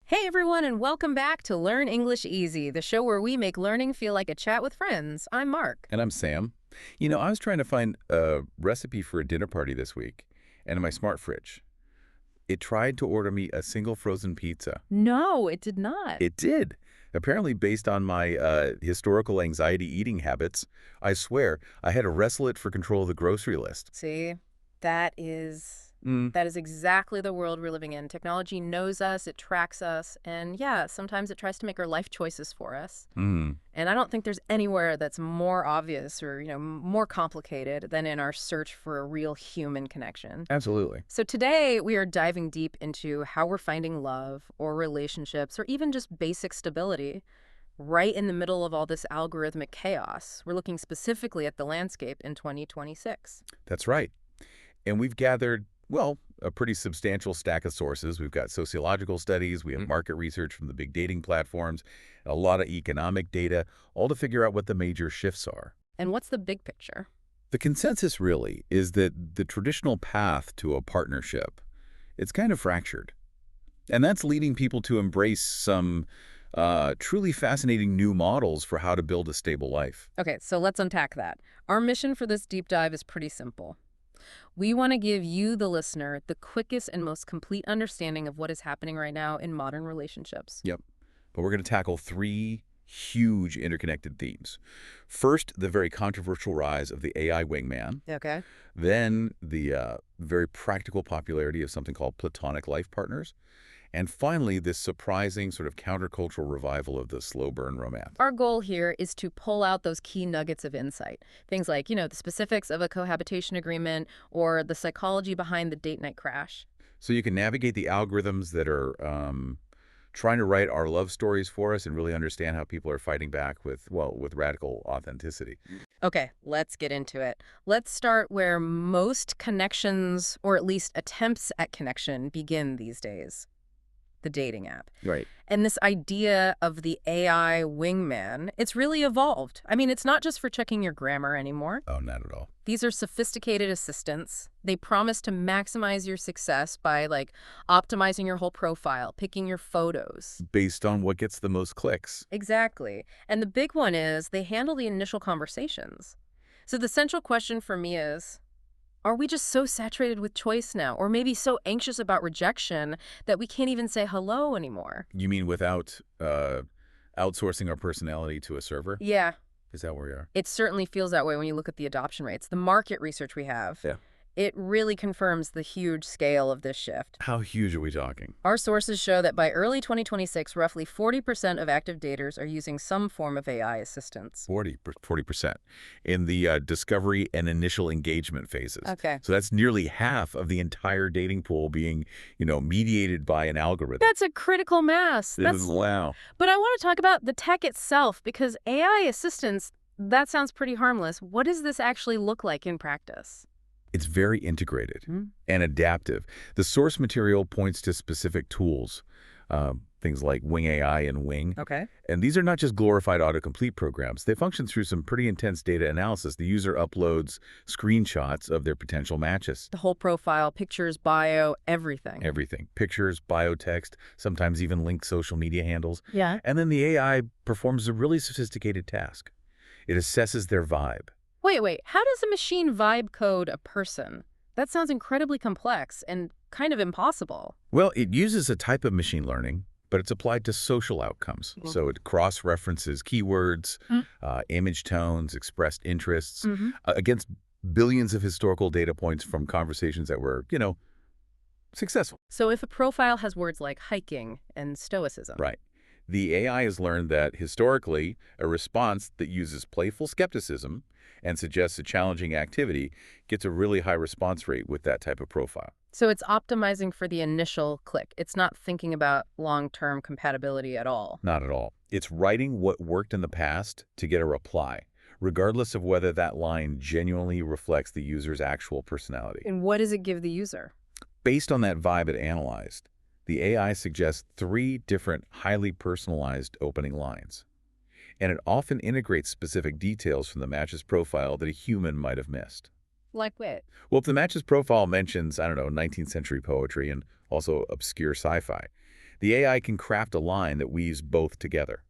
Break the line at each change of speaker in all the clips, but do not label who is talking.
Hey everyone, and welcome back to Learn English Easy, the show where we make learning feel like a chat with friends. I'm Mark.
And I'm Sam. I was trying to find a recipe for a dinner party this week, and in my smart fridge, it tried to order me a single frozen pizza.
No, it did not.
It did. Apparently, based on my historical anxiety eating habits, I swear, I had to wrestle it for control of the grocery list.
See, that is that is exactly the world we're living in. Technology knows us, it tracks us, and yeah, sometimes it tries to make our life choices for us.
Mm.
And I don't think there's anywhere that's more obvious or, more complicated than in our search for a real human connection.
Absolutely.
So today we are diving deep into how we're finding love or relationships or even just basic stability right in the middle of all this algorithmic chaos. We're looking specifically at the landscape in 2026.
That's right. And we've gathered, well, a pretty substantial stack of sources. We've got sociological studies, we have market research from the big dating platforms, a lot of economic data, all to figure out what the major shifts are.
And what's the big picture?
The consensus really is that the traditional path to a partnership, it's kind of fractured. And that's leading people to embrace some truly fascinating new models for how to build a stable life.
Okay, so let's unpack that. Our mission for this deep dive is pretty simple. We want to give you, the listener, the quickest and most complete understanding of what is happening right now in modern relationships.
Yep. But we're going to tackle three huge interconnected themes. First, the very controversial rise of the AI wingman.
Okay.
Then the very practical popularity of something called platonic life partners. And finally, this surprising sort of countercultural revival of the slow burn romance.
Our goal here is to pull out those key nuggets of insight. Things like, the specifics of a cohabitation agreement or the psychology behind the date night crash.
So you can navigate the algorithms that are trying to write our love stories for us and really understand how people are fighting back with radical authenticity.
Okay, let's get into it. Let's start where most connections, or at least attempts at connection, begin these days. The dating app.
Right.
And this idea of the AI wingman, it's really evolved. I mean, it's not just for checking your grammar anymore.
Oh, not at all.
These are sophisticated assistants. They promise to maximize your success by, optimizing your whole profile, picking your photos.
Based on what gets the most clicks.
Exactly. And the big one is they handle the initial conversations. So the central question for me is, are we just so saturated with choice now, or maybe so anxious about rejection that we can't even say hello anymore?
You mean without outsourcing our personality to a server?
Yeah.
Is that where we are?
It certainly feels that way when you look at the adoption rates. The market research we have,
Yeah.
it really confirms the huge scale of this shift.
How huge are we talking?
Our sources show that by early 2026, roughly 40% of active daters are using some form of AI assistance.
40% in the discovery and initial engagement phases.
Okay.
So that's nearly half of the entire dating pool being, mediated by an algorithm.
That's a critical mass.
Wow.
But I want to talk about the tech itself, because AI assistance, that sounds pretty harmless. What does this actually look like in practice?
It's very integrated and adaptive. The source material points to specific tools, things like Wing AI and Wing.
Okay.
And these are not just glorified autocomplete programs. They function through some pretty intense data analysis. The user uploads screenshots of their potential matches.
The whole profile, pictures, bio, everything.
Everything. Pictures, bio text, sometimes even linked social media handles.
Yeah.
And then the AI performs a really sophisticated task. It assesses their vibe.
Wait. How does a machine vibe code a person? That sounds incredibly complex and kind of impossible.
Well, it uses a type of machine learning, but it's applied to social outcomes. So it cross-references keywords, image tones, expressed interests against billions of historical data points from conversations that were, successful.
So if a profile has words like hiking and stoicism.
Right. The AI has learned that historically, a response that uses playful skepticism and suggests a challenging activity gets a really high response rate with that type of profile.
So it's optimizing for the initial click. It's not thinking about long-term compatibility at all.
Not at all. It's writing what worked in the past to get a reply, regardless of whether that line genuinely reflects the user's actual personality.
And what does it give the user?
Based on that vibe it analyzed, the AI suggests 3 different highly personalized opening lines. And it often integrates specific details from the match's profile that a human might have missed.
Like what?
Well, if the match's profile mentions, 19th century poetry and also obscure sci-fi, The AI can craft a line that weaves both together.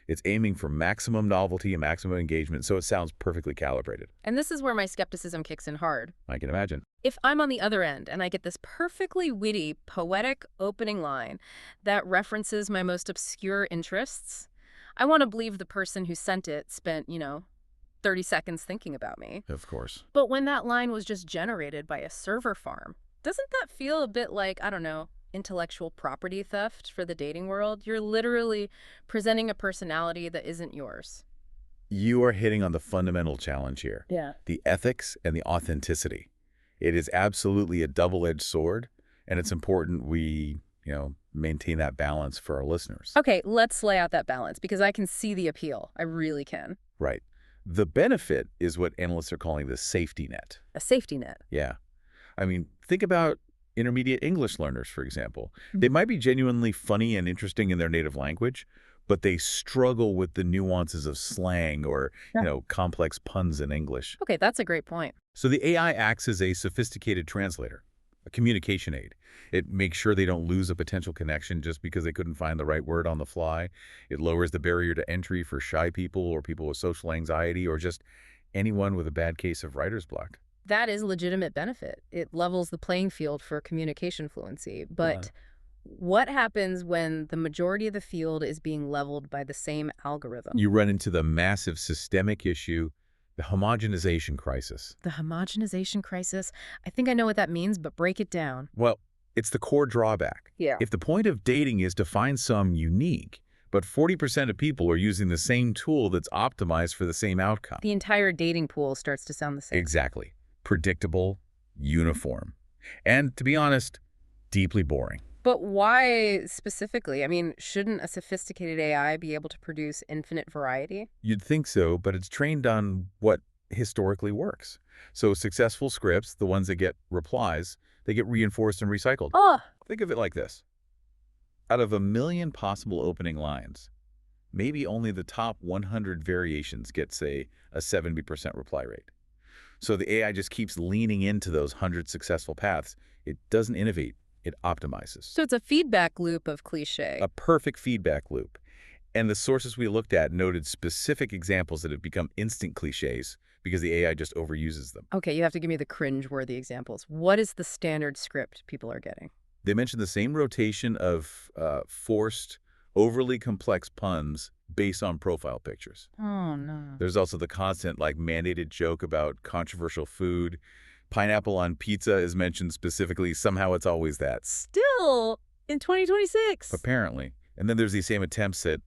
It's aiming for maximum novelty and maximum engagement, so it sounds perfectly calibrated.
And this is where my skepticism kicks in hard.
I can imagine.
If I'm on the other end and I get this perfectly witty, poetic opening line that references my most obscure interests, I want to believe the person who sent it spent, 30 seconds thinking about me.
Of course.
But when that line was just generated by a server farm, doesn't that feel a bit like, I don't know, intellectual property theft for the dating world? You're literally presenting a personality that isn't yours.
You are hitting on the fundamental challenge here.
Yeah.
The ethics and the authenticity. It is absolutely a double-edged sword, and it's important we, maintain that balance for our listeners.
Okay, let's lay out that balance because I can see the appeal. I really can.
Right. The benefit is what analysts are calling the safety net.
A safety net.
Yeah. I mean, think about intermediate English learners, for example. They might be genuinely funny and interesting in their native language, but they struggle with the nuances of slang or, complex puns in English.
Okay, that's a great point.
So the AI acts as a sophisticated translator, a communication aid. It makes sure they don't lose a potential connection just because they couldn't find the right word on the fly. It lowers the barrier to entry for shy people or people with social anxiety or just anyone with a bad case of writer's block.
That is legitimate benefit. It levels the playing field for communication fluency. But what happens when the majority of the field is being leveled by the same algorithm?
You run into the massive systemic issue, the homogenization crisis.
The homogenization crisis? I think I know what that means, but break it down.
Well, it's the core drawback.
Yeah.
If the point of dating is to find some unique, but 40% of people are using the same tool that's optimized for the same outcome.
The entire dating pool starts to sound the same.
Exactly. Predictable, uniform, and, to be honest, deeply boring.
But why specifically? I mean, shouldn't a sophisticated AI be able to produce infinite variety?
You'd think so, but it's trained on what historically works. So successful scripts, the ones that get replies, they get reinforced and recycled.
Oh,
Think of it like this. Out of 1 million possible opening lines, maybe only the top 100 variations get, say, a 70% reply rate. So the AI just keeps leaning into those 100 successful paths. It doesn't innovate. It optimizes.
so it's a feedback loop of cliche.
A perfect feedback loop. And the sources we looked at noted specific examples that have become instant cliches because the AI just overuses them.
Okay, you have to give me the cringe-worthy examples. What is the standard script people are getting?
They mentioned the same rotation of forced, overly complex puns based on profile pictures.
Oh, no.
There's also the constant, mandated joke about controversial food. Pineapple on pizza is mentioned specifically. Somehow it's always that.
Still in 2026.
Apparently. And then there's these same attempts at,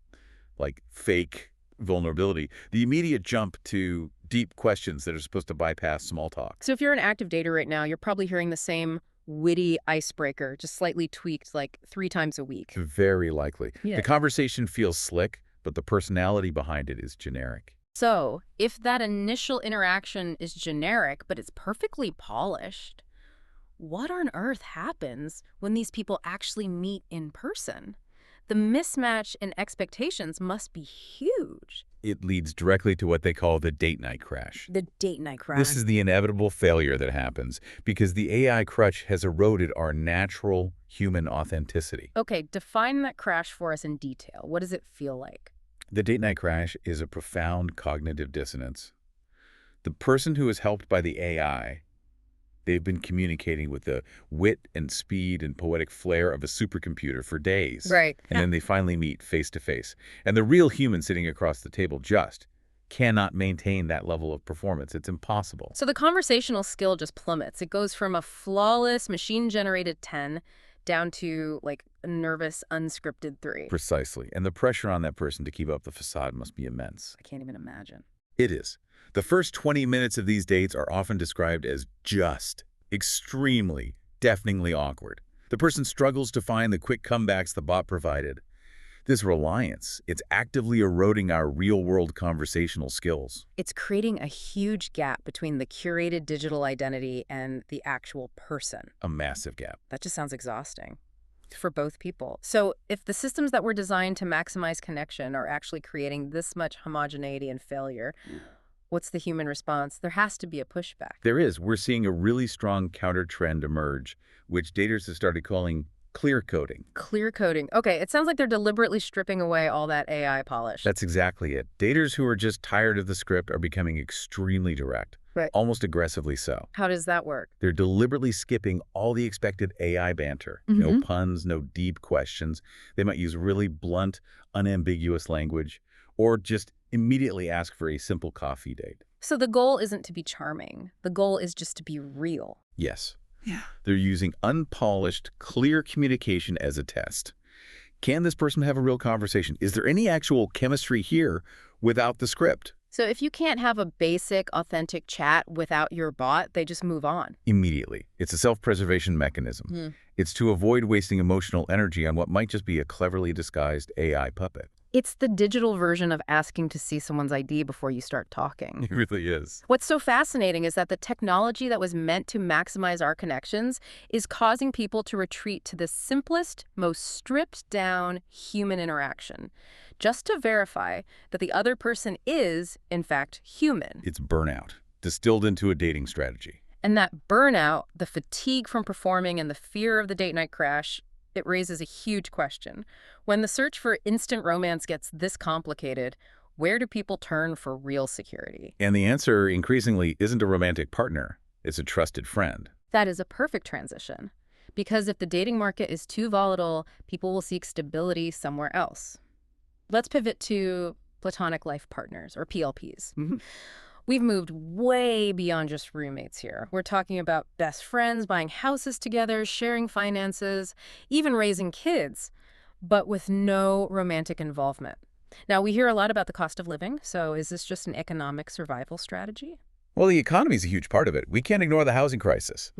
fake vulnerability. The immediate jump to deep questions that are supposed to bypass small talk.
So if you're an active dater right now, you're probably hearing the same witty icebreaker, just slightly tweaked 3 times a week.
Very likely.
Yeah.
The conversation feels slick, but the personality behind it is generic.
So if that initial interaction is generic, but it's perfectly polished, what on earth happens when these people actually meet in person? The mismatch in expectations must be huge.
It leads directly to what they call the date night crash.
The date night crash.
This is the inevitable failure that happens because the AI crutch has eroded our natural human authenticity.
Okay, define that crash for us in detail. What does it feel like?
The date night crash is a profound cognitive dissonance. The person who is helped by the AI, they've been communicating with the wit and speed and poetic flair of a supercomputer for days.
Right.
And then they finally meet face to face. And the real human sitting across the table just cannot maintain that level of performance. It's impossible.
So the conversational skill just plummets. It goes from a flawless machine-generated 10 down to a nervous, unscripted 3.
Precisely. And the pressure on that person to keep up the facade must be immense.
I can't even imagine.
It is. The first 20 minutes of these dates are often described as just, extremely, deafeningly awkward. The person struggles to find the quick comebacks the bot provided. This reliance, it's actively eroding our real-world conversational skills.
It's creating a huge gap between the curated digital identity and the actual person.
A massive gap.
That just sounds exhausting for both people. So if the systems that were designed to maximize connection are actually creating this much homogeneity and failure, what's the human response? There has to be a pushback.
There is. We're seeing a really strong counter trend emerge, which daters have started calling Clear coding.
Clear coding. Okay, it sounds like they're deliberately stripping away all that AI polish.
That's exactly it. Daters who are just tired of the script are becoming extremely direct,
Right.
almost aggressively so.
How does that work?
They're deliberately skipping all the expected AI banter. No puns, no deep questions. They might use really blunt, unambiguous language, or just immediately ask for a simple coffee date.
So the goal isn't to be charming. The goal is just to be real.
Yes.
Yeah.
They're using unpolished, clear communication as a test. Can this person have a real conversation? Is there any actual chemistry here without the script?
So if you can't have a basic, authentic chat without your bot, they just move on.
Immediately. It's a self-preservation mechanism. It's to avoid wasting emotional energy on what might just be a cleverly disguised AI puppet.
It's the digital version of asking to see someone's ID before you start talking.
It really is.
What's so fascinating is that the technology that was meant to maximize our connections is causing people to retreat to the simplest, most stripped-down human interaction, just to verify that the other person is, in fact, human.
It's burnout, distilled into a dating strategy.
And that burnout, the fatigue from performing and the fear of the date night crash, it raises a huge question. When the search for instant romance gets this complicated, where do people turn for real security?
And the answer, increasingly, isn't a romantic partner. It's a trusted friend.
That is a perfect transition. Because if the dating market is too volatile, people will seek stability somewhere else. Let's pivot to platonic life partners, or PLPs. We've moved way beyond just roommates here. We're talking about best friends, buying houses together, sharing finances, even raising kids, but with no romantic involvement. Now, we hear a lot about the cost of living, so is this just an economic survival strategy?
Well, the economy is a huge part of it. We can't ignore the housing crisis.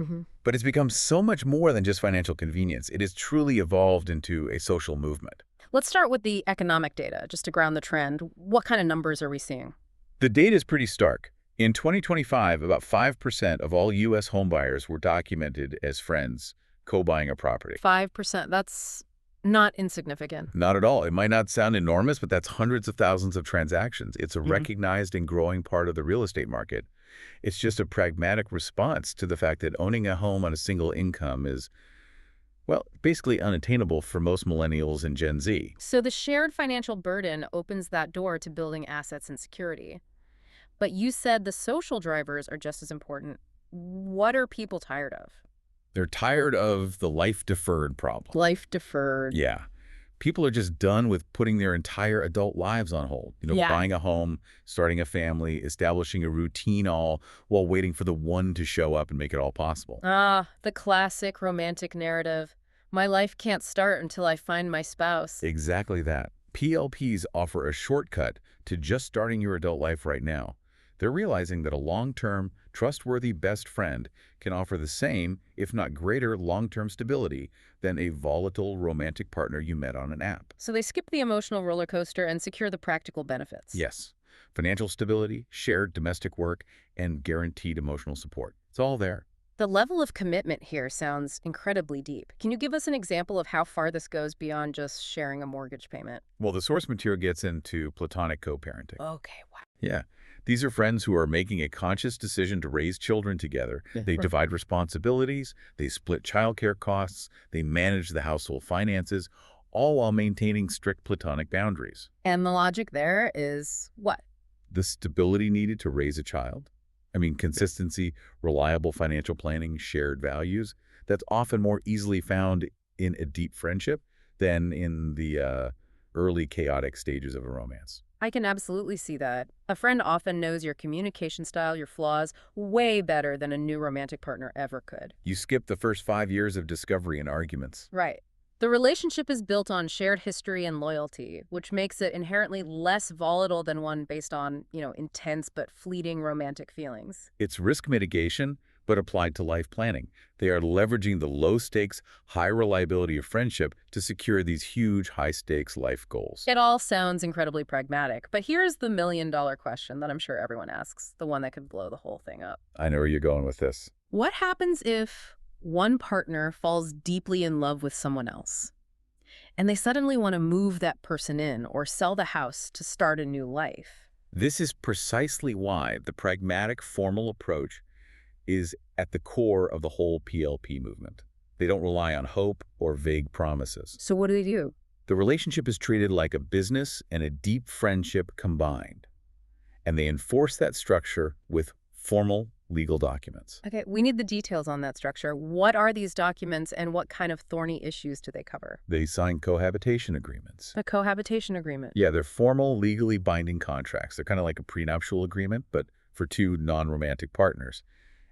But it's become so much more than just financial convenience. It has truly evolved into a social movement.
Let's start with the economic data, just to ground the trend. What kind of numbers are we seeing?
The data is pretty stark. In 2025, about 5% of all U.S. homebuyers were documented as friends co-buying a property.
5%, that's not insignificant.
Not at all. It might not sound enormous, but that's hundreds of thousands of transactions. It's a recognized and growing part of the real estate market. It's just a pragmatic response to the fact that owning a home on a single income is, well, basically unattainable for most millennials and Gen Z.
So the shared financial burden opens that door to building assets and security. But you said the social drivers are just as important. What are people tired of?
They're tired of the life-deferred problem.
Life deferred.
Yeah. People are just done with putting their entire adult lives on hold. Buying a home, starting a family, establishing a routine all while waiting for the one to show up and make it all possible.
Ah, the classic romantic narrative. My life can't start until I find my spouse.
Exactly that. PLPs offer a shortcut to just starting your adult life right now. They're realizing that a long-term, trustworthy best friend can offer the same, if not greater, long-term stability than a volatile romantic partner you met on an app.
So they skip the emotional roller coaster and secure the practical benefits.
Yes. Financial stability, shared domestic work, and guaranteed emotional support. It's all there.
The level of commitment here sounds incredibly deep. Can you give us an example of how far this goes beyond just sharing a mortgage payment?
Well, the source material gets into platonic co-parenting.
Okay, wow.
Yeah. These are friends who are making a conscious decision to raise children together. They divide responsibilities, they split childcare costs, they manage the household finances, all while maintaining strict platonic boundaries.
And the logic there is what?
The stability needed to raise a child. Consistency, reliable financial planning, shared values. That's often more easily found in a deep friendship than in the early chaotic stages of a romance.
I can absolutely see that. A friend often knows your communication style, your flaws, way better than a new romantic partner ever could.
You skip the first 5 years of discovery and arguments.
Right. The relationship is built on shared history and loyalty, which makes it inherently less volatile than one based on, intense but fleeting romantic feelings.
It's risk mitigation, but applied to life planning. They are leveraging the low-stakes, high-reliability of friendship to secure these huge, high-stakes life goals.
It all sounds incredibly pragmatic, but here's the million-dollar question that I'm sure everyone asks, the one that could blow the whole thing up.
I know where you're going with this.
What happens if one partner falls deeply in love with someone else, and they suddenly want to move that person in or sell the house to start a new life?
This is precisely why the pragmatic, formal approach is at the core of the whole PLP movement. They don't rely on hope or vague promises.
So what do they do?
The relationship is treated like a business and a deep friendship combined, and they enforce that structure with formal legal documents.
Okay, we need the details on that structure. What are these documents and what kind of thorny issues do they cover?
They sign cohabitation agreements.
A cohabitation agreement.
Yeah, they're formal, legally binding contracts. They're kind of like a prenuptial agreement, but for two non-romantic partners.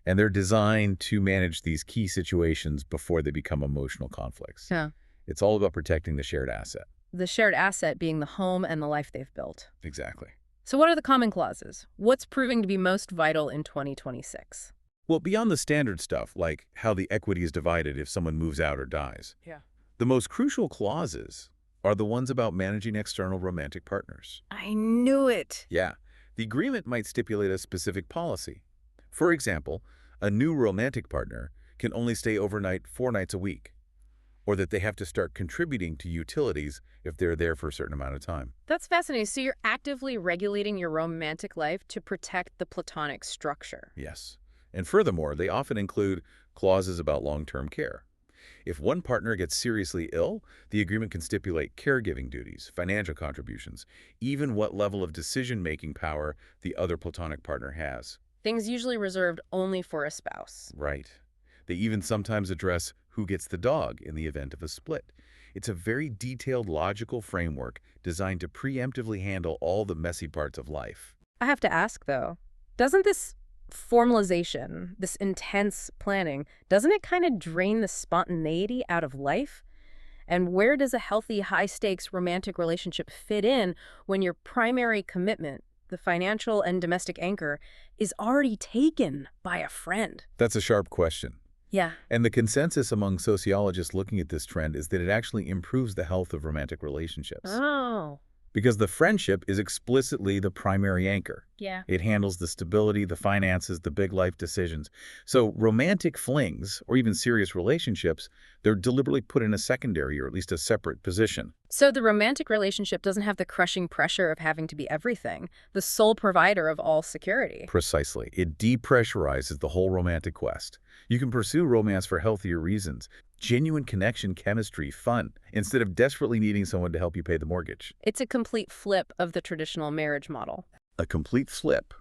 And they're designed to manage these key situations before they become emotional conflicts.
Yeah.
It's all about protecting the shared asset.
The shared asset being the home and the life they've built.
Exactly.
So what are the common clauses? What's proving to be most vital in 2026?
Well, beyond the standard stuff, like how the equity is divided if someone moves out or dies,
Yeah.
the most crucial clauses are the ones about managing external romantic partners.
I knew it.
Yeah, the agreement might stipulate a specific policy. For example, a new romantic partner can only stay overnight 4 nights a week, or that they have to start contributing to utilities if they're there for a certain amount of time.
That's fascinating. So you're actively regulating your romantic life to protect the platonic structure.
Yes. And furthermore, they often include clauses about long-term care. If one partner gets seriously ill, the agreement can stipulate caregiving duties, financial contributions, even what level of decision-making power the other platonic partner has.
Things usually reserved only for a spouse.
Right. They even sometimes address who gets the dog in the event of a split. It's a very detailed, logical framework designed to preemptively handle all the messy parts of life.
I have to ask, though, doesn't this formalization, this intense planning, doesn't it kind of drain the spontaneity out of life? And where does a healthy, high-stakes romantic relationship fit in when your primary commitment, the financial and domestic anchor, is already taken by a friend?
That's a sharp question.
Yeah.
And the consensus among sociologists looking at this trend is that it actually improves the health of romantic relationships.
Oh.
Because the friendship is explicitly the primary anchor.
Yeah.
It handles the stability, the finances, the big life decisions. So romantic flings, or even serious relationships, they're deliberately put in a secondary or at least a separate position.
So the romantic relationship doesn't have the crushing pressure of having to be everything, the sole provider of all security.
Precisely. It depressurizes the whole romantic quest. You can pursue romance for healthier reasons. Genuine connection, chemistry, fun, instead of desperately needing someone to help you pay the mortgage.
It's a complete flip of the traditional marriage model.
A complete flip.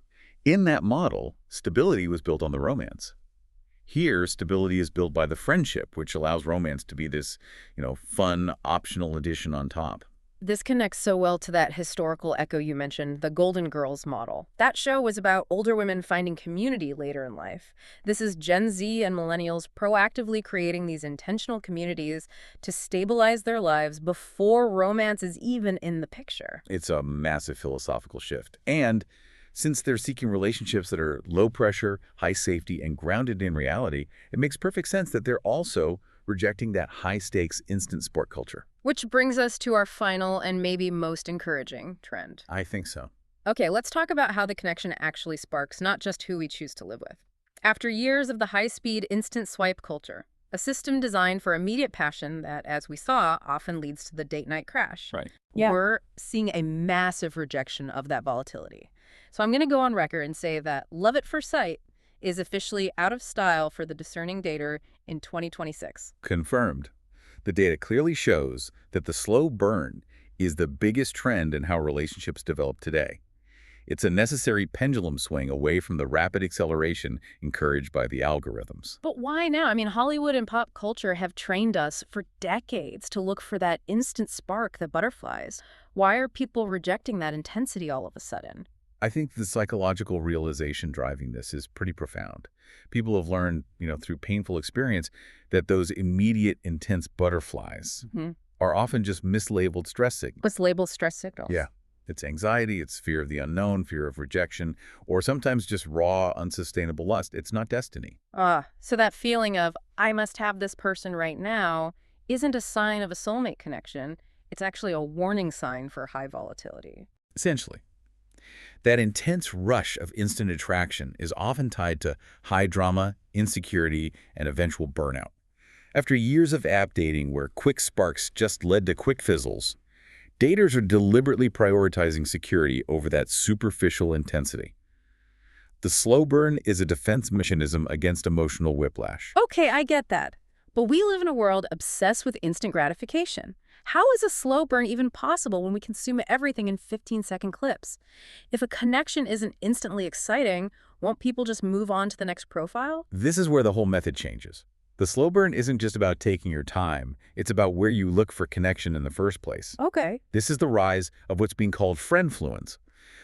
In that model, stability was built on the romance. Here, stability is built by the friendship, which allows romance to be this, fun, optional addition on top.
This connects so well to that historical echo you mentioned, the Golden Girls model. That show was about older women finding community later in life. This is Gen Z and millennials proactively creating these intentional communities to stabilize their lives before romance is even in the picture.
It's a massive philosophical shift. And since they're seeking relationships that are low pressure, high safety, and grounded in reality, it makes perfect sense that they're also rejecting that high-stakes instant sport culture.
Which brings us to our final and maybe most encouraging trend.
I think so.
Okay, let's talk about how the connection actually sparks, not just who we choose to live with. After years of the high-speed instant swipe culture, a system designed for immediate passion that, as we saw, often leads to the date-night crash.
Right.
Yeah. We're seeing a massive rejection of that volatility. So I'm going to go on record and say that love at first sight is officially out of style for the discerning dater in 2026.
Confirmed. The data clearly shows that the slow burn is the biggest trend in how relationships develop today. It's a necessary pendulum swing away from the rapid acceleration encouraged by the algorithms.
But why now? I mean, Hollywood and pop culture have trained us for decades to look for that instant spark, the butterflies. Why are people rejecting that intensity all of a sudden?
I think the psychological realization driving this is pretty profound. People have learned, through painful experience, that those immediate, intense butterflies are often just mislabeled stress signals.
What's labeled stress signals?
Yeah. It's anxiety, it's fear of the unknown, fear of rejection, or sometimes just raw, unsustainable lust. It's not destiny.
So that feeling of, I must have this person right now, isn't a sign of a soulmate connection. It's actually a warning sign for high volatility.
Essentially. That intense rush of instant attraction is often tied to high drama, insecurity, and eventual burnout. After years of app dating where quick sparks just led to quick fizzles, daters are deliberately prioritizing security over that superficial intensity. The slow burn is a defense mechanism against emotional whiplash.
Okay, I get that. But we live in a world obsessed with instant gratification. How is a slow burn even possible when we consume everything in 15-second clips? If a connection isn't instantly exciting, won't people just move on to the next profile?
This is where the whole method changes. The slow burn isn't just about taking your time. It's about where you look for connection in the first place.
Okay.
This is the rise of what's being called friendfluence.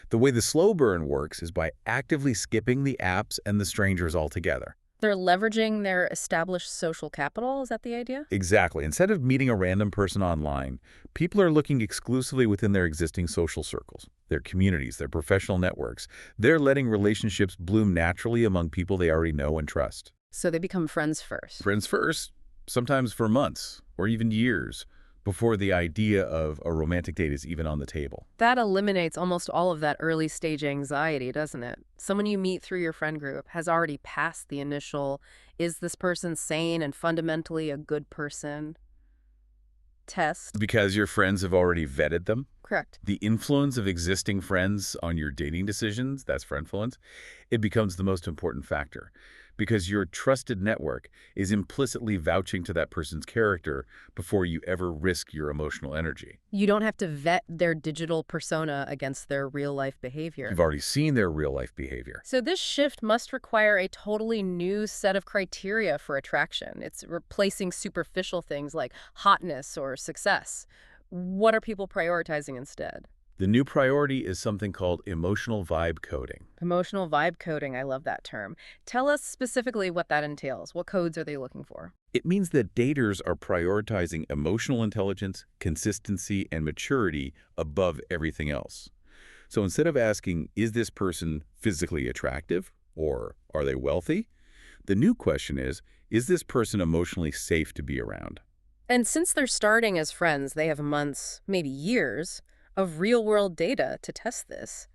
The way the slow burn works is by actively skipping the apps and the strangers altogether.
They're leveraging their established social capital? Is that the idea?
Exactly. Instead of meeting a random person online, people are looking exclusively within their existing social circles, their communities, their professional networks. They're letting relationships bloom naturally among people they already know and trust.
So they become friends first.
Friends first, sometimes for months or even years, before the idea of a romantic date is even on the table.
That eliminates almost all of that early stage anxiety, doesn't it? Someone you meet through your friend group has already passed the initial, is this person sane and fundamentally a good person test.
Because your friends have already vetted them.
Correct.
The influence of existing friends on your dating decisions, that's friendfluence, it becomes the most important factor. Because your trusted network is implicitly vouching to that person's character before you ever risk your emotional energy.
You don't have to vet their digital persona against their real-life behavior.
You've already seen their real-life behavior.
So this shift must require a totally new set of criteria for attraction. It's replacing superficial things like hotness or success. What are people prioritizing instead?
The new priority is something called emotional vibe coding.
Emotional vibe coding, I love that term. Tell us specifically what that entails. What codes are they looking for?
It means that daters are prioritizing emotional intelligence, consistency, and maturity above everything else. So instead of asking, is this person physically attractive or are they wealthy? The new question is this person emotionally safe to be around?
And since they're starting as friends, they have months, maybe years, of real-world data to test this.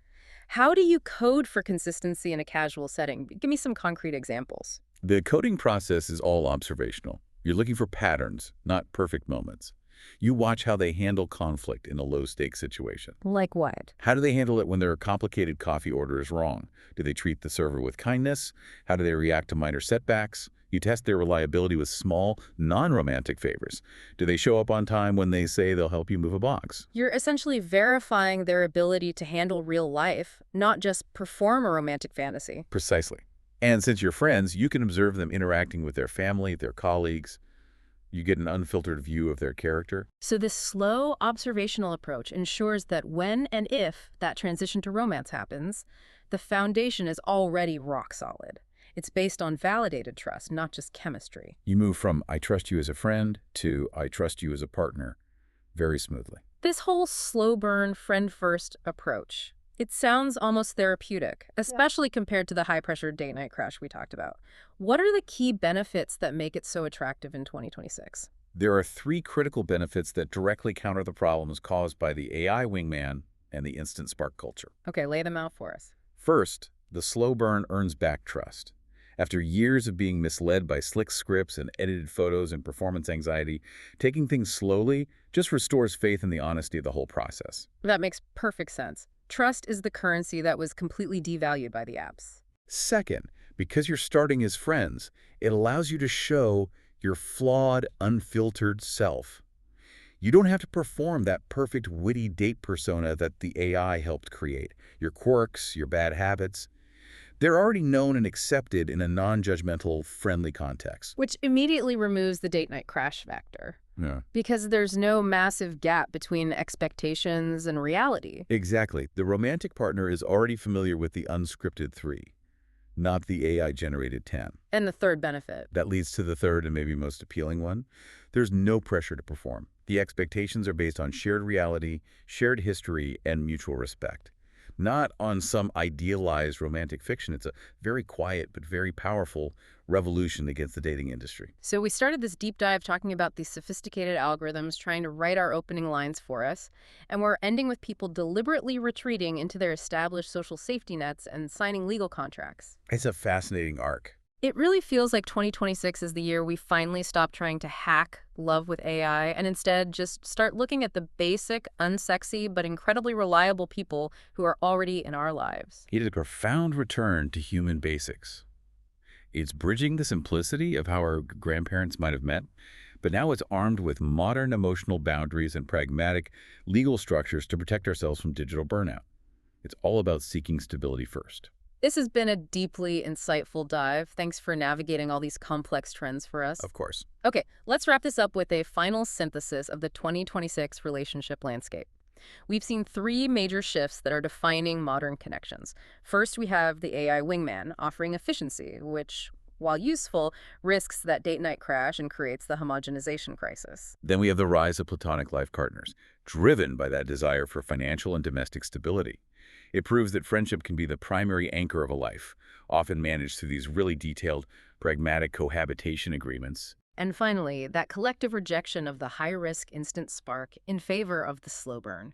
How do you code for consistency in a casual setting? Give me some concrete examples.
The coding process is all observational. You're looking for patterns, not perfect moments. You watch how they handle conflict in a low-stakes situation.
Like what?
How do they handle it when their complicated coffee order is wrong? Do they treat the server with kindness? How do they react to minor setbacks? You test their reliability with small, non-romantic favors. Do they show up on time when they say they'll help you move a box?
You're essentially verifying their ability to handle real life, not just perform a romantic fantasy.
Precisely. And since you're friends, you can observe them interacting with their family, their colleagues. You get an unfiltered view of their character.
So this slow, observational approach ensures that when and if that transition to romance happens, the foundation is already rock solid. It's based on validated trust, not just chemistry.
You move from I trust you as a friend to I trust you as a partner very smoothly.
This whole slow burn, friend-first approach, it sounds almost therapeutic, especially compared to the high-pressure date night crash we talked about. What are the key benefits that make it so attractive in 2026?
There are 3 critical benefits that directly counter the problems caused by the AI wingman and the instant spark culture.
Okay, lay them out for us.
First, the slow burn earns back trust. After years of being misled by slick scripts and edited photos and performance anxiety, taking things slowly just restores faith in the honesty of the whole process.
That makes perfect sense. Trust is the currency that was completely devalued by the apps.
Second, because you're starting as friends, it allows you to show your flawed, unfiltered self. You don't have to perform that perfect, witty date persona that the AI helped create. Your quirks, your bad habits. They're already known and accepted in a non-judgmental, friendly context.
Which immediately removes the date night crash factor.
Yeah.
Because there's no massive gap between expectations and reality.
Exactly. The romantic partner is already familiar with the unscripted 3, not the AI-generated 10.
And the third benefit.
That leads to the third and maybe most appealing one. There's no pressure to perform. The expectations are based on shared reality, shared history, and mutual respect. Not on some idealized romantic fiction. It's a very quiet but very powerful revolution against the dating industry.
So we started this deep dive talking about these sophisticated algorithms trying to write our opening lines for us, and we're ending with people deliberately retreating into their established social safety nets and signing legal contracts.
It's a fascinating arc.
It really feels like 2026 is the year we finally stop trying to hack love with AI and instead just start looking at the basic, unsexy, but incredibly reliable people who are already in our lives.
It is a profound return to human basics. It's bridging the simplicity of how our grandparents might have met, but now it's armed with modern emotional boundaries and pragmatic legal structures to protect ourselves from digital burnout. It's all about seeking stability first.
This has been a deeply insightful dive. Thanks for navigating all these complex trends for us.
Of course.
Okay, let's wrap this up with a final synthesis of the 2026 relationship landscape. We've seen three major shifts that are defining modern connections. First, we have the AI wingman offering efficiency, which, while useful, risks that date night crash and creates the homogenization crisis.
Then we have the rise of platonic life partners, driven by that desire for financial and domestic stability. It proves that friendship can be the primary anchor of a life, often managed through these really detailed, pragmatic cohabitation agreements.
And finally, that collective rejection of the high-risk instant spark in favor of the slow burn.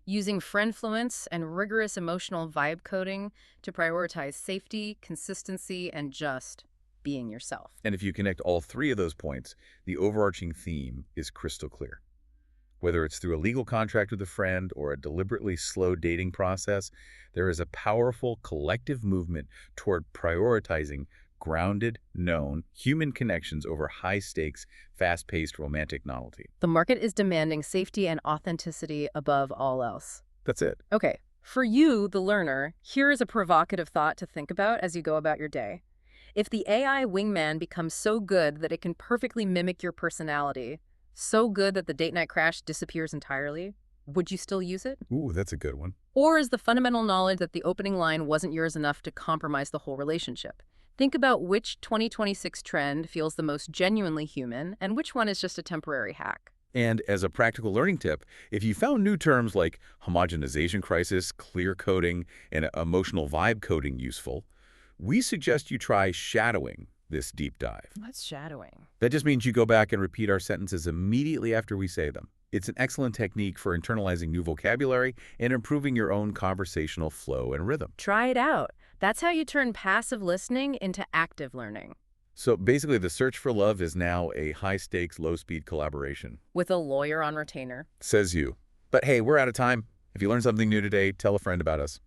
Using friendfluence and rigorous emotional vibe coding to prioritize safety, consistency, and just being yourself.
And if you connect all three of those points, the overarching theme is crystal clear. Whether it's through a legal contract with a friend or a deliberately slow dating process, there is a powerful collective movement toward prioritizing grounded, known, human connections over high-stakes, fast-paced romantic novelty.
The market is demanding safety and authenticity above all else.
That's it.
Okay, for you, the learner, here is a provocative thought to think about as you go about your day. If the AI wingman becomes so good that it can perfectly mimic your personality, so good that the date night crash disappears entirely, would you still use it?
Ooh, that's a good one.
Or is the fundamental knowledge that the opening line wasn't yours enough to compromise the whole relationship? Think about which 2026 trend feels the most genuinely human and which one is just a temporary hack.
And as a practical learning tip, if you found new terms like homogenization crisis, clear coding, and emotional vibe coding useful, we suggest you try shadowing this deep dive.
What's shadowing?
That just means you go back and repeat our sentences immediately after we say them. It's an excellent technique for internalizing new vocabulary and improving your own conversational flow and rhythm.
Try it out. That's how you turn passive listening into active learning.
So basically, the search for love is now a high-stakes, low-speed collaboration.
With a lawyer on retainer.
Says you. But hey, we're out of time. If you learned something new today, tell a friend about us.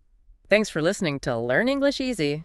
Thanks for listening to Learn English Easy.